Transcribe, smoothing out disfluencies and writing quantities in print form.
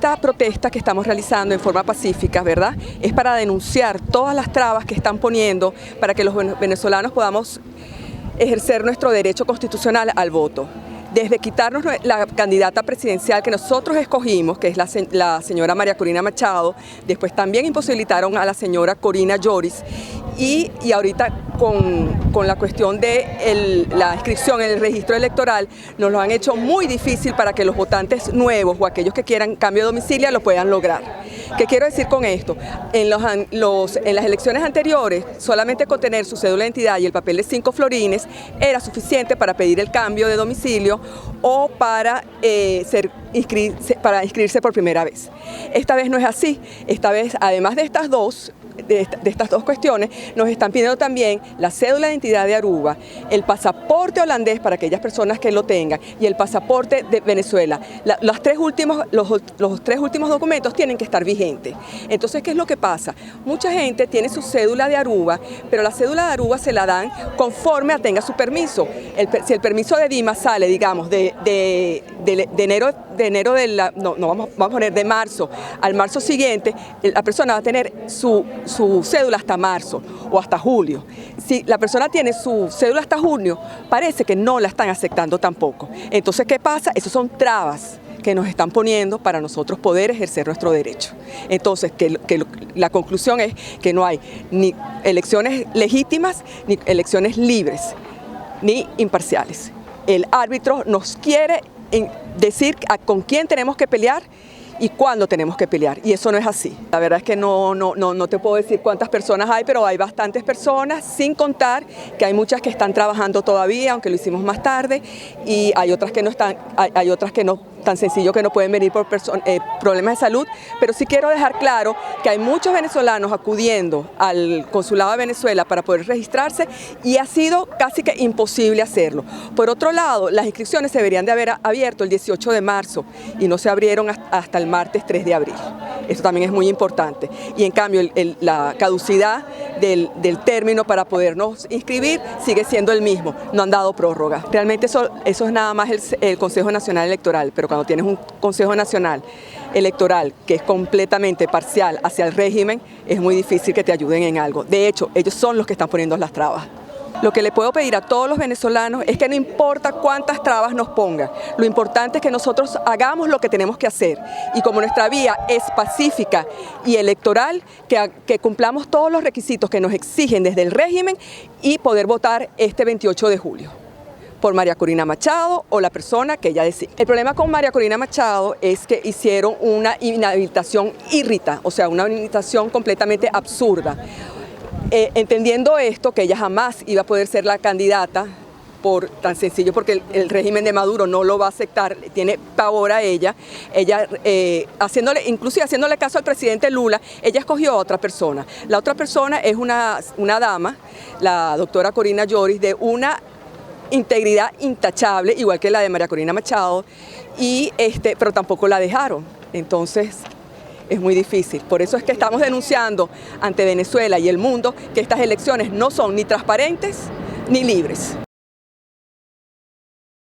Esta protesta que estamos realizando en forma pacífica, ¿verdad?, es para denunciar todas las trabas que están poniendo para que los venezolanos podamos ejercer nuestro derecho constitucional al voto. Desde quitarnos la candidata presidencial que nosotros escogimos, que es la señora María Corina Machado, después también imposibilitaron a la señora Corina Lloris, y ahorita con la cuestión de la inscripción en el registro electoral nos lo han hecho muy difícil para que los votantes nuevos o aquellos que quieran cambio de domicilio lo puedan lograr. ¿Qué quiero decir con esto? En las elecciones anteriores, solamente con tener su cédula de identidad y el papel de 5 florines era suficiente para pedir el cambio de domicilio o para inscribirse por primera vez. Esta vez no es así. Esta vez, además de estas dos cuestiones, nos están pidiendo también la cédula de identidad de Aruba, el pasaporte holandés para aquellas personas que lo tengan y el pasaporte de Venezuela. Los tres últimos documentos tienen que estar vigentes. Entonces, ¿qué es lo que pasa? Mucha gente tiene su cédula de Aruba, pero la cédula de Aruba se la dan conforme a tenga su permiso. Si el permiso de Dima sale, digamos, de marzo al marzo siguiente, la persona va a tener su cédula hasta marzo o hasta julio. Si la persona tiene su cédula hasta junio, parece que no la están aceptando tampoco. Entonces, ¿qué pasa? Esas son trabas que nos están poniendo para nosotros poder ejercer nuestro derecho. Entonces, la conclusión es que no hay ni elecciones legítimas, ni elecciones libres, ni imparciales. El árbitro nos quiere decir con quién tenemos que pelear y cuándo tenemos que pelear, y eso no es así. La verdad es que no te puedo decir cuántas personas hay, pero hay bastantes personas, sin contar que hay muchas que están trabajando todavía, aunque lo hicimos más tarde, y hay otras que no están, hay otras que no, tan sencillo que no pueden venir por problemas de salud, pero sí quiero dejar claro que hay muchos venezolanos acudiendo al Consulado de Venezuela para poder registrarse y ha sido casi que imposible hacerlo. Por otro lado, las inscripciones se deberían de haber abierto el 18 de marzo y no se abrieron hasta el martes 3 de abril. Eso también es muy importante. Y en cambio, la caducidad del término para podernos inscribir sigue siendo el mismo. No han dado prórroga. Realmente eso es nada más el Consejo Nacional Electoral, pero cuando tienes un Consejo Nacional Electoral que es completamente parcial hacia el régimen, es muy difícil que te ayuden en algo. De hecho, ellos son los que están poniendo las trabas. Lo que le puedo pedir a todos los venezolanos es que no importa cuántas trabas nos pongan, lo importante es que nosotros hagamos lo que tenemos que hacer y como nuestra vía es pacífica y electoral, que cumplamos todos los requisitos que nos exigen desde el régimen y poder votar este 28 de julio. Por María Corina Machado o la persona que ella decide. El problema con María Corina Machado es que hicieron una inhabilitación írrita, o sea, una inhabilitación completamente absurda. Entendiendo esto, que ella jamás iba a poder ser la candidata, por tan sencillo, porque el régimen de Maduro no lo va a aceptar, tiene pavor a ella, inclusive haciéndole caso al presidente Lula, ella escogió a otra persona. La otra persona es una dama, la doctora Corina Lloris, de integridad intachable, igual que la de María Corina Machado, pero tampoco la dejaron. Entonces, es muy difícil. Por eso es que estamos denunciando ante Venezuela y el mundo que estas elecciones no son ni transparentes ni libres.